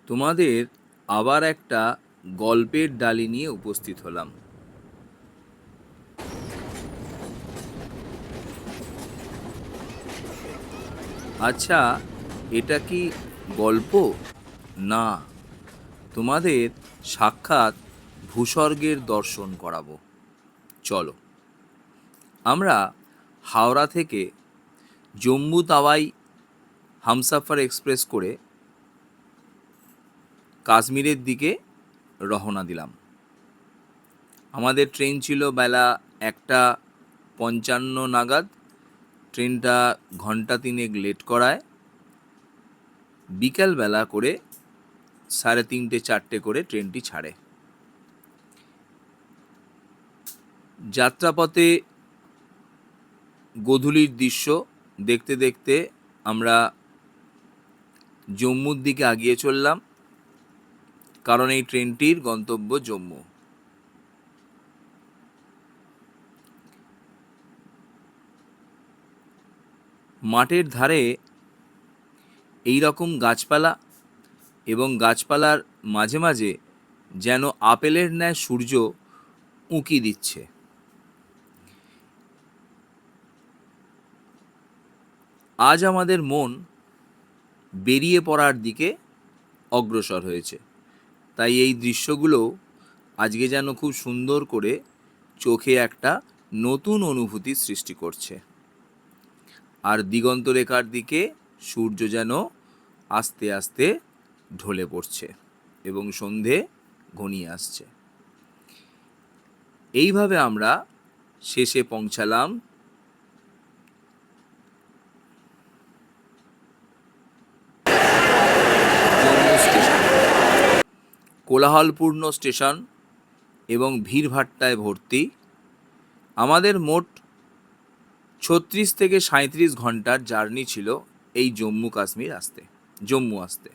তোমাদের আবার একটা গল্পের ডালি নিয়ে উপস্থিত হলাম। আচ্ছা, এটা কি গল্প? না, তোমাদের সাক্ষাৎ ভূস্বর্গের দর্শন করাবো। চলো, আমরা হাওড়া থেকে জম্মু তাওয়াই হামসাফার এক্সপ্রেস করে কাশ্মীরের দিকে রওনা দিলাম। আমাদের ট্রেন ছিল বেলা 1:55 নাগাদ। ট্রেনটা ঘন্টা তিনেক লেট করায় বিকালবেলা করে 3:30-4টে করে ট্রেনটি ছাড়ে। যাত্রাপথে গোধূলির দৃশ্য দেখতে দেখতে আমরা জম্মুর দিকে এগিয়ে চললাম, কারণ এই ট্রেনটির গন্তব্য জম্মু। মাঠের ধারে এই রকম গাছপালা এবং গাছপালার মাঝে মাঝে যেন আপেলের ন্যায় সূর্য উঁকি দিচ্ছে। আজ আমাদের মন বেরিয়ে পড়ার দিকে অগ্রসর হয়েছে, তাই এই দৃশ্যগুলো আজকে যেন খুব সুন্দর করে চোখে একটা নতুন অনুভূতি সৃষ্টি করছে। আর দিগন্ত রেখার দিকে সূর্য যেন আস্তে আস্তে ঢলে পড়ছে এবং সন্ধে ঘনিয়ে আসছে। এইভাবে আমরা শেষে পৌঁছালাম জম্মু স্টেশন। কোলাহলপূর্ণ স্টেশন এবং ভিড়ভাট্টায় ভর্তি। আমাদের মোট 36 থেকে 37 ঘন্টার জার্নি ছিল এই জম্মু আসতে।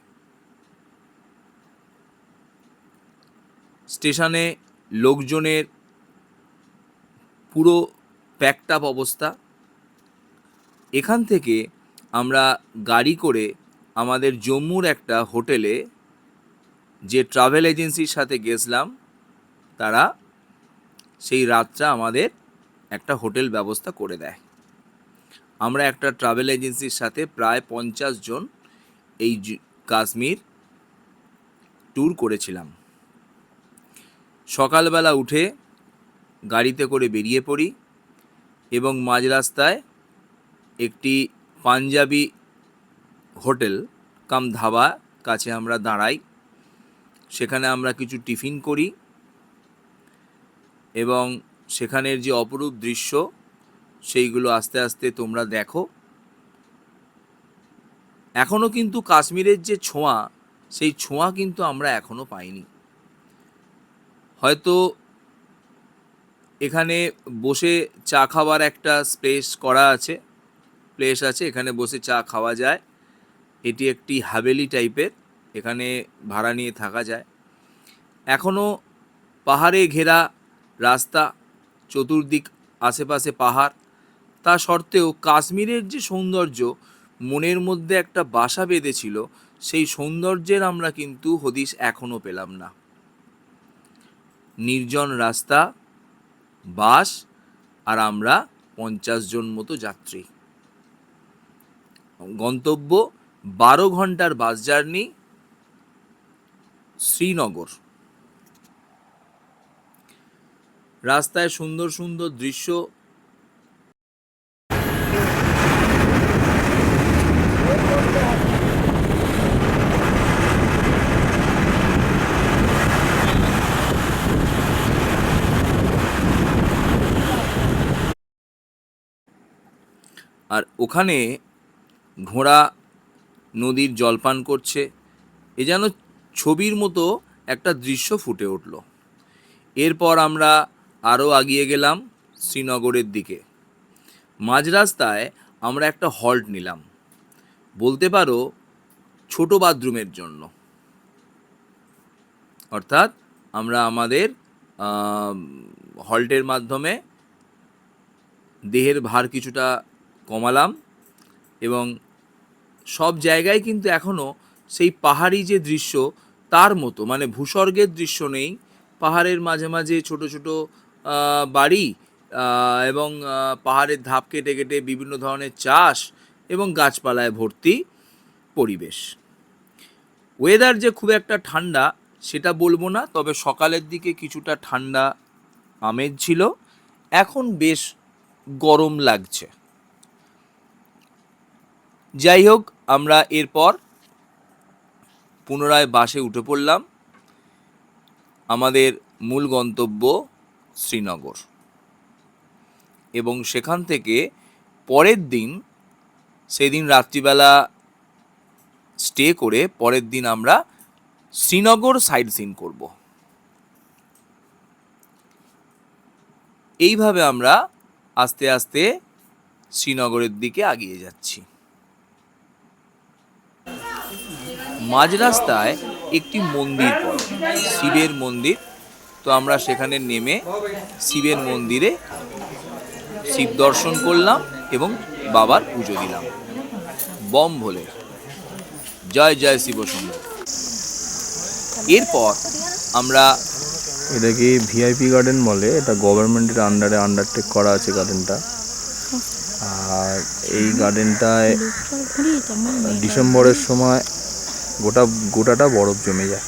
স্টেশনে লোকজনের পুরো প্যাকড আপ অবস্থা। এখান থেকে আমরা গাড়ি করে আমাদের জম্মুর একটা হোটেলে, যে ট্রাভেল এজেন্সির সাথে গেছিলাম, তারা সেই রাতটা আমাদের একটা হোটেল ব্যবস্থা করে দেয়। আমরা একটা ট্রাভেল এজেন্সির সাথে প্রায় 50 জন এই কাশ্মীর ট্যুর করেছিলাম। সকালবেলা উঠে গাড়িতে করে বেরিয়ে পড়ি এবং মাঝ রাস্তায় একটি পাঞ্জাবি হোটেল কাম ধাবা কাছে আমরা দাঁড়াই। সেখানে আমরা কিছু টিফিন করি এবং সেখানের যে অপরূপ দৃশ্য সেইগুলো আস্তে আস্তে তোমরা দেখো। এখনও কিন্তু কাশ্মীরের যে ছোঁয়া, সেই ছোঁয়া কিন্তু আমরা এখনও পাইনি। হয়তো এখানে বসে চা খাওয়ার একটা প্লেস আছে, এখানে বসে চা খাওয়া যায়। এটি একটি হাভেলি টাইপের, এখানে ভাড়া নিয়ে থাকা যায়। এখনও পাহাড়ে ঘেরা রাস্তা, চতুর্দিক আশেপাশে পাহাড়, তা সত্ত্বেও কাশ্মীরের যে সৌন্দর্য মনের মধ্যে একটা বাসা বেঁধেছিল, সেই সৌন্দর্যের আমরা কিন্তু হদিশ এখনও পেলাম না। নির্জন রাস্তা, বাস, আর আমরা 50 জন মতো যাত্রী। গন্তব্য 12 ঘন্টার বাস জার্নি, শ্রীনগর। রাস্তায় সুন্দর সুন্দর দৃশ্য। আর ওখানে ঘোড়া নদীর জলপান করছে, এ যেন ছবির মতো একটা দৃশ্য ফুটে উঠল। এরপর আমরা আরও এগিয়ে গেলাম শ্রীনগরের দিকে। মাঝ রাস্তায় আমরা একটা হল্ট নিলাম, বলতে পারো ছোট বাথরুমের জন্য। অর্থাৎ আমরা আমাদের হল্টের মাধ্যমে দেহের ভার কিছুটা কমালাম এবং সব জায়গায় কিন্তু এখনও সেই পাহাড়ি যে দৃশ্য তার মতো, মানে ভূস্বর্গের দৃশ্য নেই, পাহাড়ের মাঝে মাঝে ছোট ছোট বাড়ি এবং পাহাড়ের ধাপ কেটে কেটে বিভিন্ন ধরনের চাষ এবং গাছপালায় ভর্তি পরিবেশ। ওয়েদার যে খুব একটা ঠান্ডা সেটা বলবো না, তবে সকালের দিকে কিছুটা ঠান্ডা আমেজ ছিল, এখন বেশ গরম লাগছে। যাই হোক, আমরা এরপর পুনরায় বাসে উঠে পড়লাম আমাদের মূল গন্তব্য শ্রীনগর, এবং সেখান থেকে পরের দিন, সেদিন রাত্রিবেলা স্টে করে পরের দিন আমরা শ্রীনগর সাইট সিন করব। এইভাবে আমরা আস্তে আস্তে শ্রীনগরের দিকে এগিয়ে যাচ্ছি। মাঝ রাস্তায় একটি মন্দির পড়ে, শিবের মন্দির। তো আমরা সেখানে নেমে শিবের মন্দিরে শিব দর্শন করলাম এবং বাবার পুজো দিলাম। বম ভোলে, জয় জয় শিব শম্ভু। এরপর আমরা, এটা কি ভিআইপি গার্ডেন বলে, এটা গভর্নমেন্টের আন্ডারে আন্ডারটেক করা আছে গার্ডেনটা। আর এই গার্ডেনটায় ডিসেম্বরের সময় গোটাটা বরফ জমে যায়।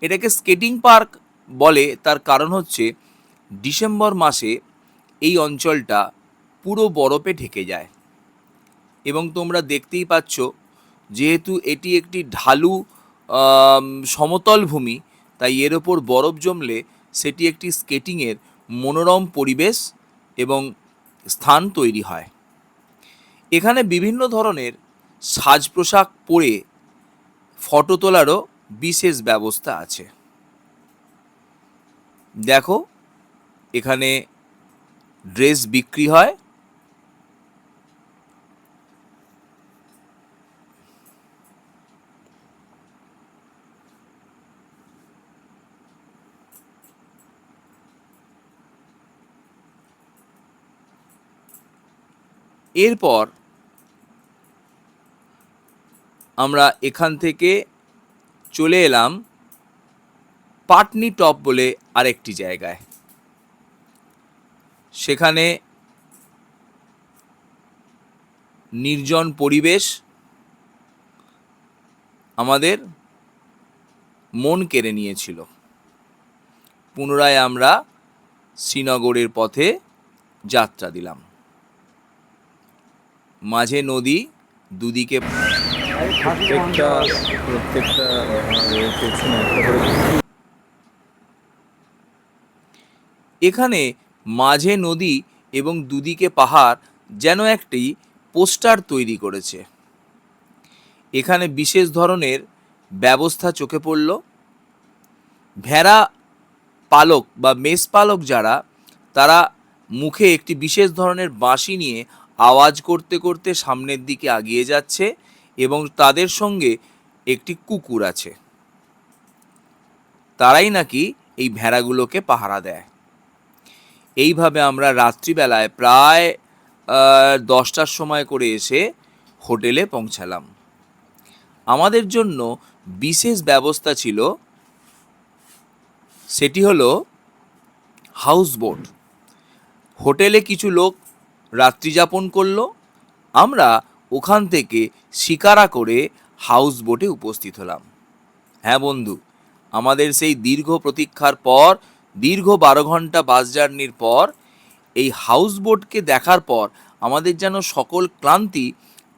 এটাকে স্কেটিং পার্ক বলে, তার কারণ হচ্ছে ডিসেম্বর মাসে এই অঞ্চলটা পুরো বরফে ঢেকে যায়, এবং তোমরা দেখতেই পাচ্ছ যেহেতু এটি একটি ঢালু সমতল ভূমি, তাই এর ওপর বরফ জমলে সেটি একটি স্কেটিংয়ের মনোরম পরিবেশ এবং স্থান তৈরি হয়। এখানে বিভিন্ন ধরনের সাজ পোশাক পরে ফটো তোলারও বিশেষ ব্যবস্থা আছে। দেখো, এখানে ড্রেস বিক্রি হয়। এরপর আমরা এখান থেকে চলে এলাম পাটনি টপ বলে আরেকটি জায়গায়। সেখানে নির্জন পরিবেশ আমাদের মন কেড়ে নিয়েছিল। পুনরায় আমরা শ্রীনগরের পথে যাত্রা দিলাম। মাঝে নদী, দুদিকে এখানে মাঝে নদী এবং দুদিকে পাহাড় যেন একটি পোস্টার তৈরি করেছে। এখানে বিশেষ ধরনের ব্যবস্থা চোখে পড়ল। ভেড়া পালক বা মেষ পালক যারা, তারা মুখে একটি বিশেষ ধরনের বাঁশি নিয়ে আওয়াজ করতে করতে সামনের দিকে এগিয়ে যাচ্ছে, এবং তাদের সঙ্গে একটি কুকুর আছে। তারাই নাকি এই ভেড়াগুলোকে পাহারা দেয়। এইভাবে আমরা রাত্রিবেলায় প্রায় 10টার সময় করে এসে হোটেলে পৌঁছালাম। আমাদের জন্য বিশেষ ব্যবস্থা ছিল, সেটি হলো হাউস বোট। হোটেলে কিছু লোক রাত্রি যাপন করলো, আমরা ওখান থেকে শিকারা করে হাউস বোটে উপস্থিত হলাম। হ্যাঁ বন্ধু, আমাদের সেই দীর্ঘ প্রতীক্ষার পর, দীর্ঘ 12 ঘন্টা বাস জার্নির পর এই হাউস বোটকে দেখার পর আমাদের যেন সকল ক্লান্তি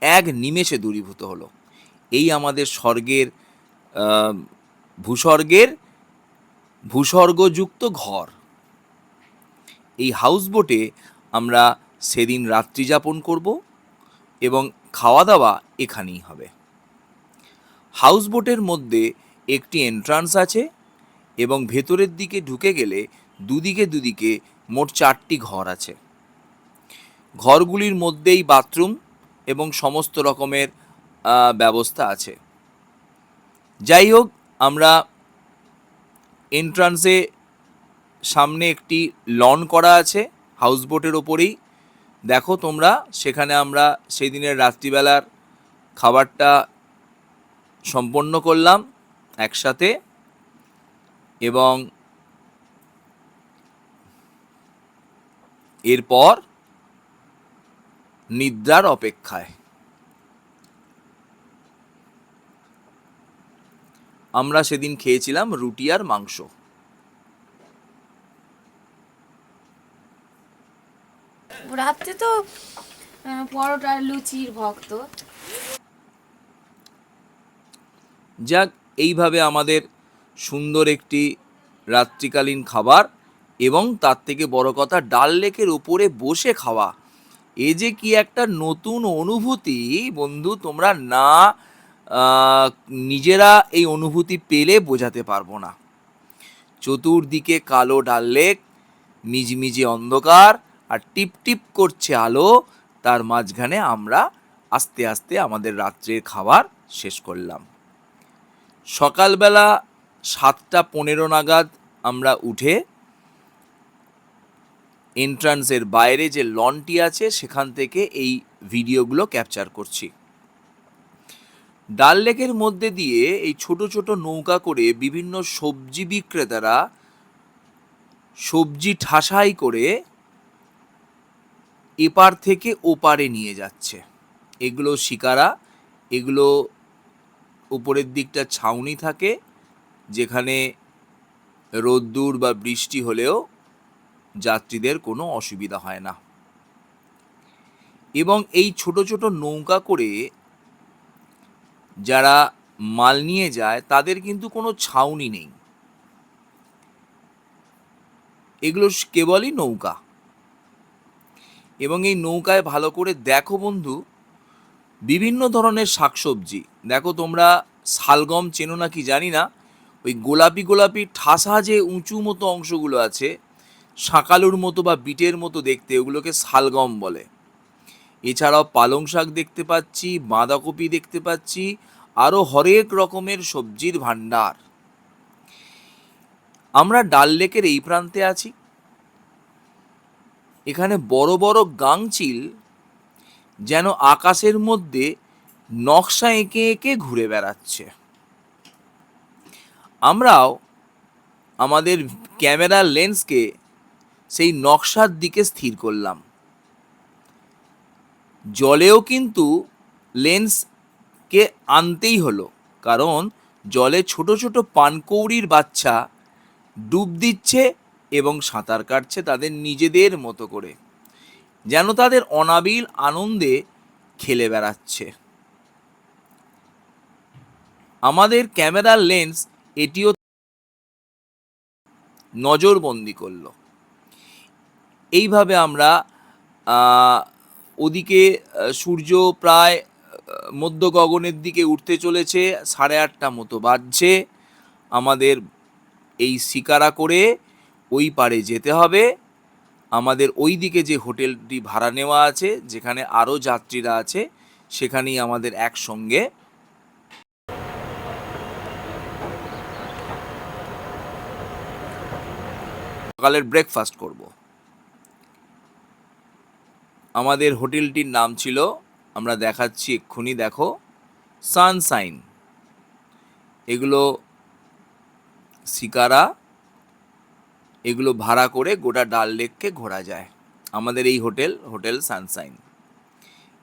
এক নিমেষে দূরীভূত হলো। এই আমাদের স্বর্গের ভূস্বর্গযুক্ত ঘর। এই হাউস বোটে আমরা সেদিন রাত্রি যাপন করব এবং খাওয়া দাওয়া এখানেই হবে। হাউস বোটের মধ্যে একটি এন্ট্রান্স আছে, এবং ভেতরের দিকে ঢুকে গেলে দুদিকে দুদিকে মোট 4টি ঘর আছে। ঘরগুলির মধ্যেই বাথরুম এবং সমস্ত রকমের ব্যবস্থা আছে। যাই হোক, আমরা এন্ট্রান্সে সামনে একটি লন করা আছে হাউস বোটের ওপরেই। দেখো তোমরা, সেখানে আমরা সেই দিনের রাত্রিবেলার খাবারটা সম্পন্ন করলাম একসাথে, এবং এরপর নিদ্রার অপেক্ষায়। আমরা সেদিন খেয়েছিলাম রুটি আর মাংস। রাত্রে তো পরোটা আর লুচির ভক্ত। যাক, এইভাবে আমাদের সুন্দর একটি রাত্রিকালীন খাবার, এবং তার থেকে বড় কথা ডাল লেকের উপরে বসে খাওয়া, এ যে কি একটা নতুন অনুভূতি বন্ধু, তোমরা না নিজেরা এই অনুভূতি পেলে বোঝাতে পারবো না। চতুর্দিকে কালো ডাল লেক, মিজমিজে অন্ধকার, আর টিপ টিপ করছে আলো, তার মাঝখানে আমরা আস্তে আস্তে আমাদের রাত্রের খাবার শেষ করলাম। সকালবেলা 7:15 নাগাদ আমরা উঠে এন্ট্রান্সের বাইরে যে লনটি আছে সেখান থেকে এই ভিডিওগুলো ক্যাপচার করছি। ডাল লেকের মধ্যে দিয়ে এই ছোট ছোট নৌকা করে বিভিন্ন সবজি বিক্রেতারা সবজি ঠাসাই করে এপার থেকে ওপারে নিয়ে যাচ্ছে। এগুলো শিকারা, এগুলো উপরের দিকটা ছাউনি থাকে, যেখানে রোদ্দুর বা বৃষ্টি হলেও যাত্রীদের কোনো অসুবিধা হয় না। এবং এই ছোট ছোট নৌকা করে যারা মাল নিয়ে যায় তাদের কিন্তু কোনো ছাউনি নেই, এগুলো কেবলই নৌকা। এবং এই নৌকায় ভালো করে দেখো বন্ধু, বিভিন্ন ধরনের শাকসবজি দেখো। তোমরা শালগম চেনো নাকি জানি না, ওই গোলাপি গোলাপি ঠাসা যে উঁচু মতো অংশগুলো আছে, শাঁকালুর মতো বা বিটের মতো দেখতে, ওগুলোকে শালগম বলে। এছাড়াও পালং শাক দেখতে পাচ্ছি, বাঁধাকপি দেখতে পাচ্ছি, আরও হরেক রকমের সবজির ভাণ্ডার। আমরা ডাল লেকের এই প্রান্তে আছি, এখানে বড় বড় গাংচিল যেন আকাশের মধ্যে নকশা এঁকে এঁকে ঘুরে বেড়াচ্ছে। আমরাও আমাদের ক্যামেরার লেন্সকে সেই নকশার দিকে স্থির করলাম। জলেও কিন্তু লেন্সকে আনতেই হলো, কারণ জলে ছোট ছোট পানকৌড়ির বাচ্চা ডুব দিচ্ছে এবং সাঁতার কাটছে তাদের নিজেদের মতো করে, যেন তাদের অনাবিল আনন্দে খেলে বেড়াচ্ছে। আমাদের ক্যামেরার লেন্স এটিও নজরবন্দি করলো। এইভাবে আমরা ওদিকে সূর্য প্রায় মধ্য গগনের দিকে উঠতে চলেছে, 8:30 মতো বাজছে। আমাদের এই শিকারা করে ওই পারে যেতে হবে। আমাদের ওই দিকে যে হোটেলটি ভাড়া নেওয়া আছে, যেখানে আরও যাত্রীরা আছে, সেখানেই আমাদের একসঙ্গে সকালের ব্রেকফাস্ট করব। আমাদের হোটেলটির নাম ছিল, আমরা দেখাচ্ছি এক্ষুনি, দেখো, সানশাইন। এগুলো শিকারা, এগুলো ভাড়া করে গোটা ডাল লেককে ঘোরা যায়। আমাদের এই হোটেল সানশাইন,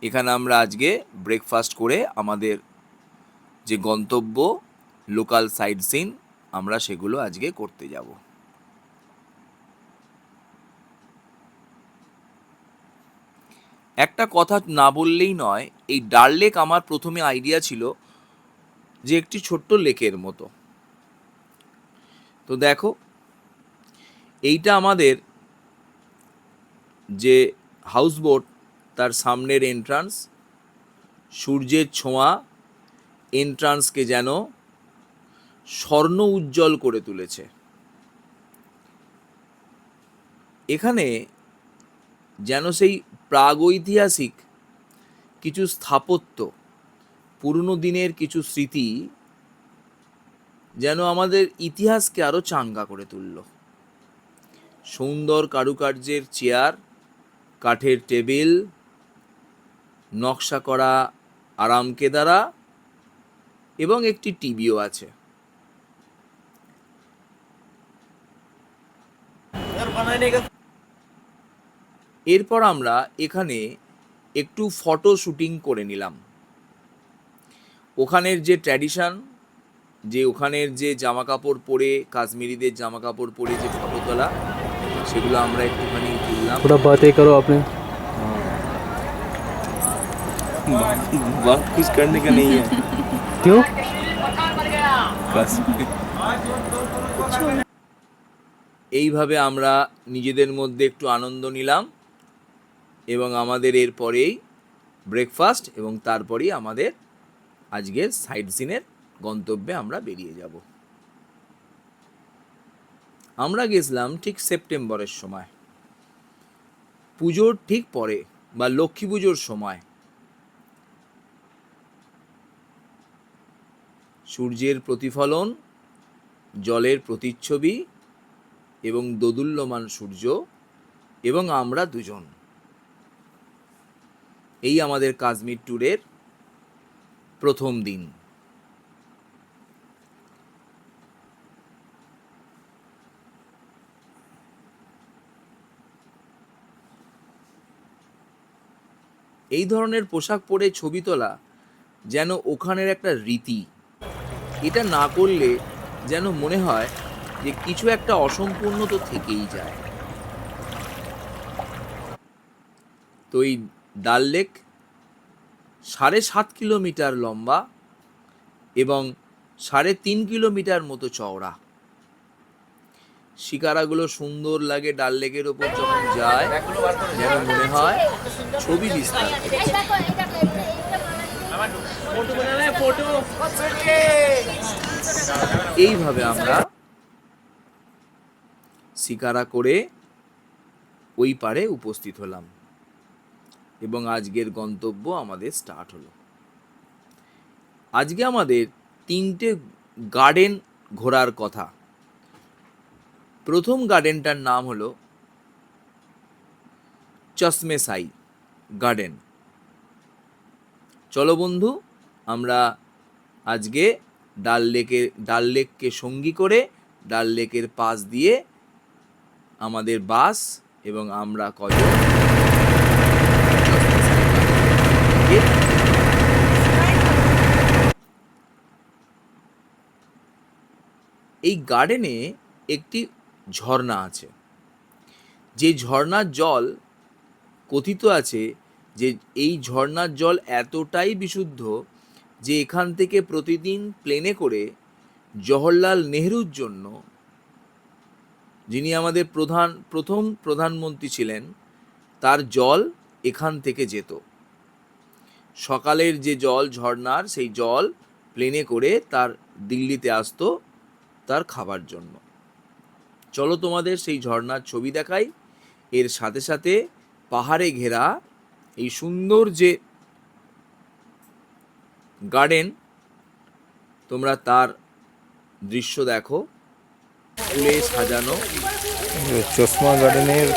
এখানে আমরা আজকে ব্রেকফাস্ট করে আমাদের যে গন্তব্য লোকাল সাইট সিন, আমরা সেগুলো আজকে করতে যাব। একটা কথা না বললেই নয়, এই ডাল লেক আমার প্রথমে আইডিয়া ছিল যে একটি ছোট্ট লেকের মতো। তো দেখো, এইটা আমাদের যে হাউসবোট, তার সামনের এন্ট্রান্স। সূর্যের ছোঁয়া এন্ট্রান্সকে যেন স্বর্ণ উজ্জ্বল করে তুলেছে। এখানে যেন সেই প্রাগৈতিহাসিক কিছু স্থাপত্য, পুরনো দিনের কিছু স্মৃতি যেন আমাদের ইতিহাসকে আরও চাঙ্গা করে তুলল। সুন্দর কারুকার্যের চেয়ার, কাঠের টেবিল, নকশা করা আরাম কেদারা, এবং একটি টিভিও আছে। এরপর আমরা এখানে একটু ফটো শুটিং করে নিলাম। ওখানের যে ট্র্যাডিশন, যে ওখানের যে জামা কাপড় পরে, কাশ্মীরিদের জামা কাপড় পরে যে ফটো তোলা, সেগুলো আমরা একটুখানি তুললাম। थोड़ा बातें करो आपने। बात कुछ करने का नहीं है। क्यों? এইভাবে আমরা নিজেদের মধ্যে একটু আনন্দ নিলাম এবং আমাদের এরপরেই ব্রেকফাস্ট এবং তারপরেই আমাদের আজকের সাইট সিনের গন্তব্যে আমরা বেরিয়ে যাব। আমরা গেছিলাম ঠিক সেপ্টেম্বরের সময়, পুজোর ঠিক পরে বা লক্ষ্মী পুজোর সময়। সূর্যের প্রতিফলন, জলের প্রতিচ্ছবি এবং দোদুল্যমান সূর্য এবং আমরা দুজন, এই আমাদের কাশ্মীর ট্যুরের প্রথম দিন। এই ধরনের পোশাক পরে ছবি তোলা যেন ওখানের একটা রীতি। এটা না করলে যেন মনে হয় যে কিছু একটা অসম্পূর্ণ তো থেকেই যায়। তো এই ডাল লেক 7.5 কিলোমিটার লম্বা এবং 3.5 কিলোমিটার মতো চওড়া। শিকারাগুলো সুন্দর লাগে ডাল লেকের ওপর যখন যায়, যেন মনে হয় ছবি বিস্তার। এইভাবে আমরা শিকারা করে ওই পারে উপস্থিত হলাম এবং আজকের গন্তব্য আমাদের স্টার্ট হলো। আজকে আমাদের 3টে গার্ডেন ঘোরার কথা। প্রথম গার্ডেনটার নাম হলো চশমে সাই গার্ডেন। চলো বন্ধু, আমরা আজকে ডাল লেককে সঙ্গী করে ডাল লেকের পাশ দিয়ে আমাদের বাস এবং আমরা কজন এই গার্ডেনে একটি ঝর্ণা আছে। যে ঝর্ণার জল কথিত আছে যে এই ঝর্ণার জল এতটাই বিশুদ্ধ যে এখান থেকে প্রতিদিন প্লেনে করে জওহরলাল নেহরুর জন্য, যিনি আমাদের প্রথম প্রধানমন্ত্রী ছিলেন, তার জল এখান থেকে যেত। সকালের যে জল ঝর্ণার, সেই জল প্লেনে করে তার দিল্লিতে আসতো তার খাবার জন্য। চলো তোমাদের সেই ঝর্ণার ছবি দেখাই। এর সাথে সাথে পাহাড়ে ঘেরা এই সুন্দর যে গার্ডেন, তোমরা তার দৃশ্য দেখো, ফুলে সাজানো। চশমা গার্ডেনের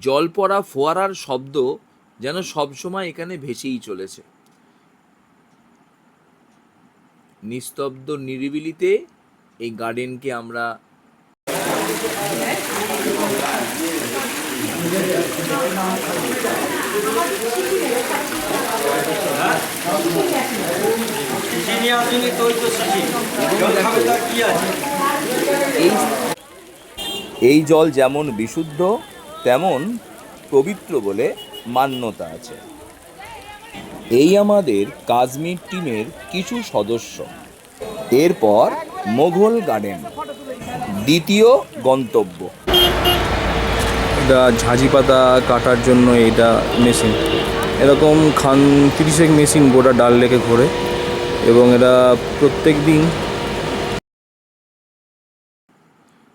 জল পড়া ফোয়ারার শব্দ যেন সবসময় এখানে ভেসেই চলেছে। নিস্তব্ধ নিরিবিলিতে এই গার্ডেনকে আমরা এই জল যেমন বিশুদ্ধ তেমন পবিত্র বলে মান্যতা আছে। এই আমাদের কাশ্মীর টিমের কিছু সদস্য। এরপর মোঘল গার্ডেন, দ্বিতীয় গন্তব্য। এটা ঝাঁঝি পাতা কাটার জন্য এটা মেশিন, এরকম 30 মেশিন গোটা ডাল লেকে ঘোরে এবং এরা প্রত্যেক দিন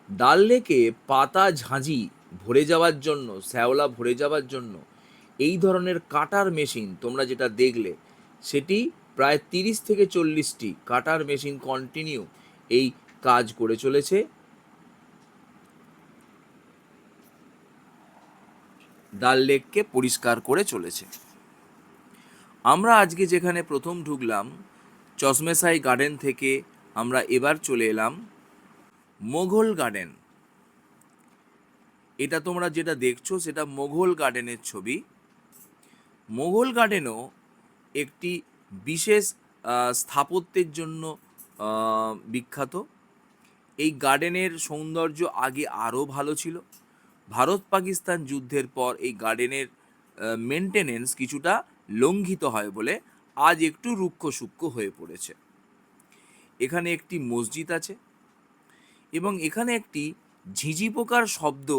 ডাল লেকে পাতা ঝাঁঝি ভরে যাওয়ার জন্য, শ্যাওলা ভরে যাওয়ার জন্য এই ধরনের কাটার মেশিন তোমরা যেটা দেখলে সেটি প্রায় 30 থেকে 40টি কাটার মেশিন কন্টিনিউ এই কাজ করে চলেছে। ডাল লেককে পরিষ্কার করে চলেছে। আমরা আজকে যেখানে প্রথম ঢুকলাম চশমেশাই গার্ডেন থেকে আমরা এবার চলে এলাম মোঘল গার্ডেন। এটা তোমরা যেটা দেখছো সেটা মোঘল গার্ডেনের ছবি। মোঘল গার্ডেনও একটি বিশেষ স্থাপত্যের জন্য বিখ্যাত। এই গার্ডেনের সৌন্দর্য আগে আরও ভালো ছিল। ভারত পাকিস্তান যুদ্ধের পর এই গার্ডেনের মেনটেনেন্স কিছুটা লঙ্ঘিত হয় বলে আজ একটু রুক্ষ সূক্ষ্ম হয়ে পড়েছে। এখানে একটি মসজিদ আছে এবং এখানে একটি ঝিঁঝি পোকার শব্দ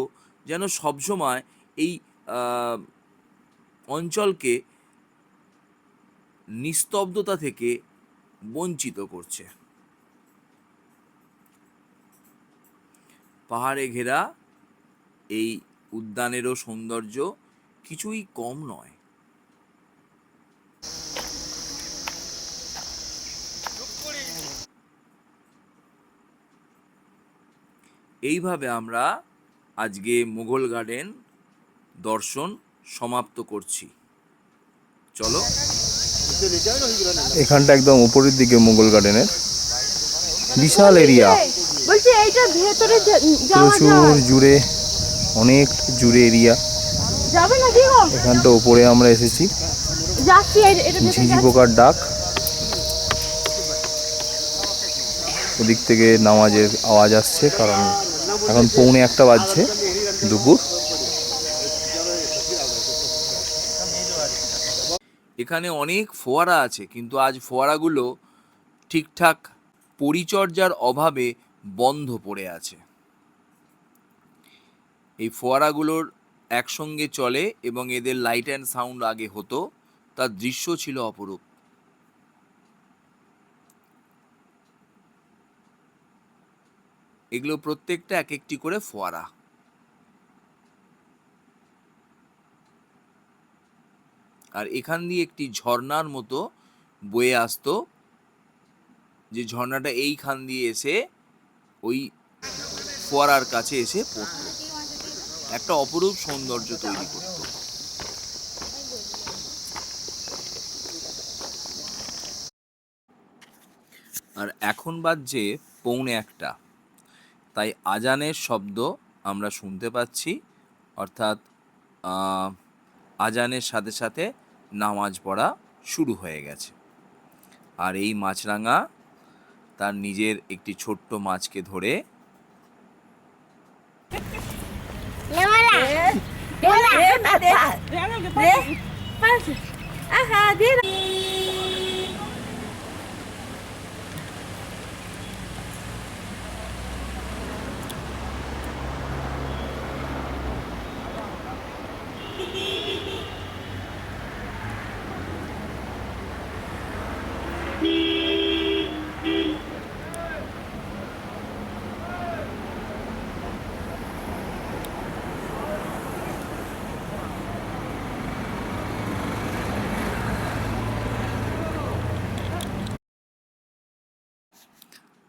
যেন সবসময় এই অঞ্চলকে নিস্তব্ধতা থেকে বঞ্চিত করছে। পাহাড়ে ঘেরা এই উদ্যানেরও সৌন্দর্য কিছুই কম নয়। এইভাবে আমরা আজকে মোঘল গার্ডেন দর্শন সমাপ্ত করছি। চলো। এখানটা একদম উপরের দিকে মোগল গার্ডেনের বিশাল এরিয়া, বলছি এইটা ভেতরে প্রচুর জুড়ে, অনেক জুড়ে এরিয়া। যাবে না কি গো? এখানটা উপরে আমরা এসেছি। যাচ্ছি ঝিঁঝি পোকার ডাক, ওদিক থেকে নামাজের আওয়াজ আসছে, কারণ এখন 1:45 বাজছে দুপুর। এখানে অনেক ফোয়ারা আছে, কিন্তু আজ ফোয়ারাগুলো ঠিকঠাক পরিচর্যার অভাবে বন্ধ পড়ে আছে। এই ফোয়ারাগুলোর একসঙ্গে চলে এবং এদের লাইট অ্যান্ড সাউন্ড আগে হতো, তার দৃশ্য ছিল অপরূপ। এগুলো প্রত্যেকটা এক একটি করে ফোয়ারা। আর এখান দিয়ে একটি ঝর্ণার মতো বয়ে আসতো, যে ঝর্ণাটা এইখান দিয়ে এসে ওই ফোয়ারার কাছে এসে পড়তো, একটা অপরূপ সৌন্দর্য তৈরি করত। আর এখন বাজছে 1:45, তাই আজানের শব্দ আমরা শুনতে পাচ্ছি, অর্থাৎ আজানের সাথে সাথে নামাজ পড়া শুরু হয়ে গেছে। আর এই মাছরাঙা তার নিজের একটি ছোট্ট মাছকে ধরে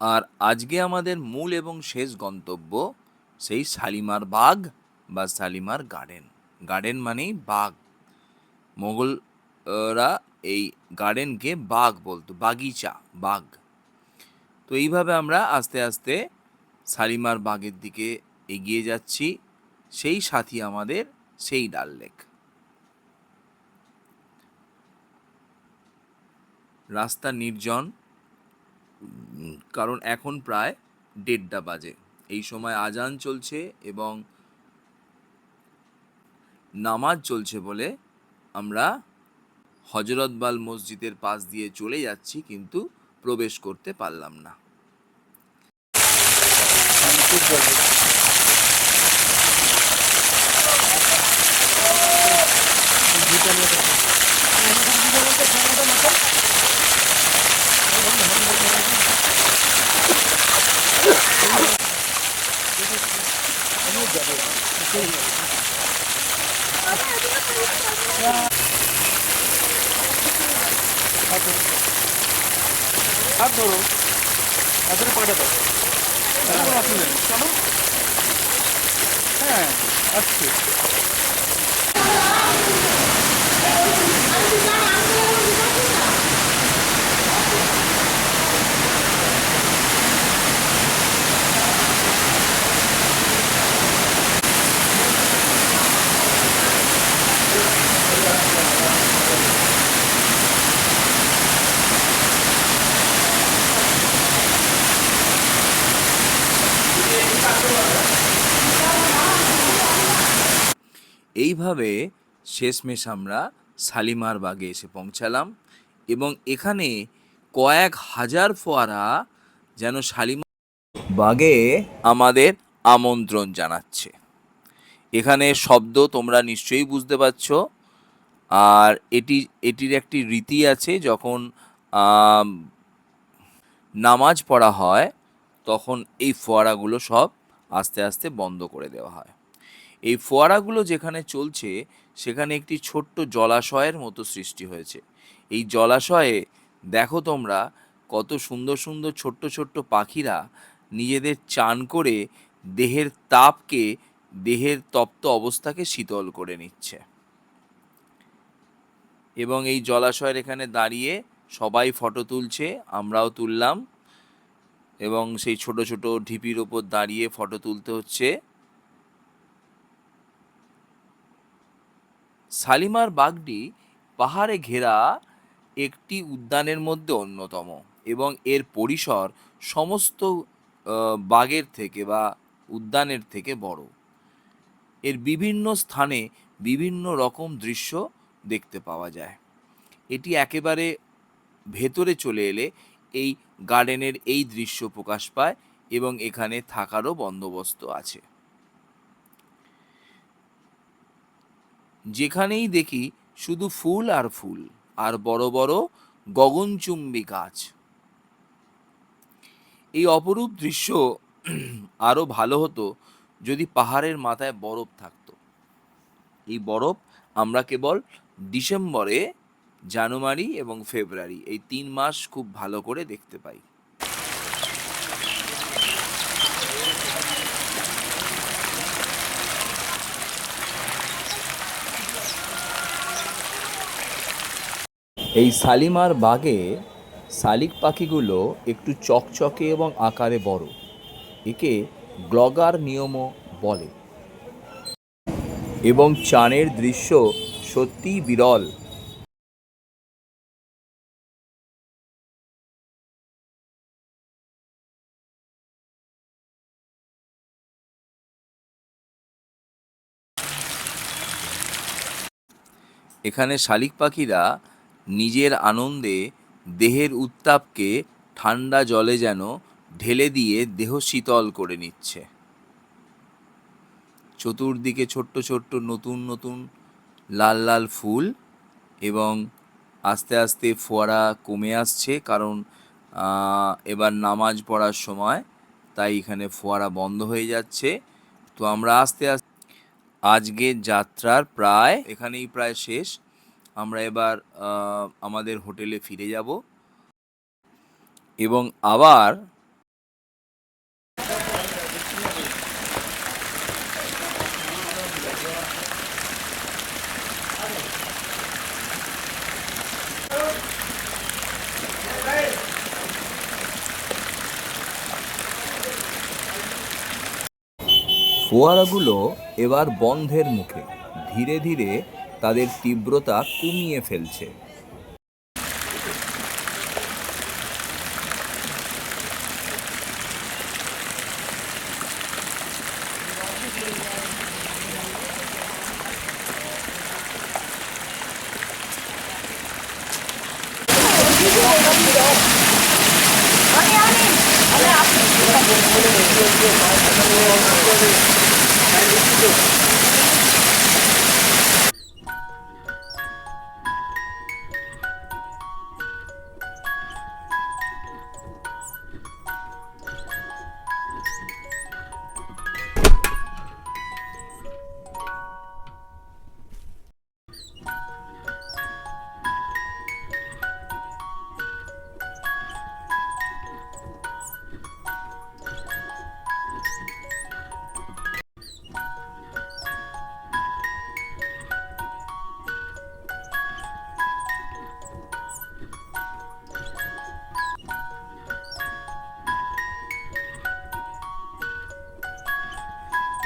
আর আজকে আমাদের মূল এবং শেষ গন্তব্য সেই শালিমার বাগ বা শালিমার গার্ডেন। গার্ডেন মানেই বাগ। মোগলরা এই গার্ডেনকে বাগ বলতো, বাগিচা, বাগ। তো এইভাবে আমরা আস্তে আস্তে শালিমার বাগের দিকে এগিয়ে যাচ্ছি। সেই সাথী আমাদের সেই ডাল লেক। রাস্তা নির্জন, কারণ এখন প্রায় 1:30 বাজে। এই সময় আজান চলছে এবং নামাজ চলছে বলে আমরা হজরতবাল মসজিদের পাশ দিয়ে চলে যাচ্ছি, কিন্তু প্রবেশ করতে পারলাম না। হাত ধরো, হাতের পাটা দাও, কোনো অসুবিধা নেই, চলো। হ্যাঁ, আসছে। এইভাবে শেষমেশ আমরা শালিমার বাগে এসে পৌঁছালাম এবং এখানে কয়েক হাজার ফোয়ারা যেন শালিমার বাগে আমাদের আমন্ত্রণ জানাচ্ছে। এখানে শব্দ তোমরা নিশ্চয়ই বুঝতে পারছো। আর এটির একটি রীতি আছে, যখন নামাজ পড়া হয় তখন এই ফোয়ারাগুলো সব আস্তে আস্তে বন্ধ করে দেওয়া হয়। এই ফোয়ারাগুলো যেখানে চলছে সেখানে একটি ছোট্ট জলাশয়ের মতো সৃষ্টি হয়েছে। এই জলাশয়ে দেখো তোমরা কত সুন্দর সুন্দর ছোট্ট ছোট্ট পাখিরা নিজেদের চান করে দেহের তাপকে, দেহের তপ্ত অবস্থাকে শীতল করে নিচ্ছে। এবং এই জলাশয়ের এখানে দাঁড়িয়ে সবাই ফটো তুলছে, আমরাও তুললাম এবং সেই ছোট ছোট ঢিপির ওপর দাঁড়িয়ে ফটো তুলতে হচ্ছে। শালিমার বাগটি পাহাড়ে ঘেরা একটি উদ্যানের মধ্যে অন্যতম এবং এর পরিসর সমস্ত বাগের থেকে বা উদ্যানের থেকে বড়। এর বিভিন্ন স্থানে বিভিন্ন রকম দৃশ্য দেখতে পাওয়া যায়। এটি একেবারে ভেতরে চলে এলে এই গার্ডেনের এই দৃশ্য প্রকাশ পায় এবং এখানে থাকারও বন্দোবস্ত আছে। যেখানেই দেখি শুধু ফুল আর ফুল আর বড় বড় গগনচুম্বী গাছ। এই অপরূপ দৃশ্য আরও ভালো হতো যদি পাহাড়ের মাথায় বরফ থাকতো। এই বরফ আমরা কেবল ডিসেম্বরে, জানুয়ারি এবং ফেব্রুয়ারি এই 3 মাস খুব ভালো করে দেখতে পাই। এই শালিমার বাগে শালিক পাখিগুলো একটু চকচকে এবং আকারে বড়। একে গ্লগার নিয়মও বলে এবং চানের দৃশ্য সত্যিই বিরল। এখানে শালিক পাখিরা নিজের আনন্দে দেহের উত্তাপকে ঠান্ডা জলে যেন ঢেলে দিয়ে দেহ শীতল করে নিচ্ছে। চতুর্দিকে ছোট্ট ছোট্ট নতুন নতুন লাল লাল ফুল এবং আস্তে আস্তে ফোয়ারা কমে আসছে, কারণ এবার নামাজ পড়ার সময়, তাই এখানে ফোয়ারা বন্ধ হয়ে যাচ্ছে। তো আমরা আস্তে আস্তে আজকের যাত্রার এখানেই প্রায় শেষ। আমরা এবার আমাদের হোটেলে ফিরে যাব এবং আবার ফোয়ারাগুলো এবার বন্ধের মুখে ধীরে ধীরে তাদের তীব্রতা কমিয়ে ফেলছে।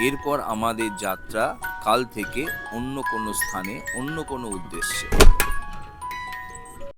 এরপর আমাদের যাত্রা কাল থেকে অন্য কোনো স্থানে অন্য কোনো উদ্দেশ্যে।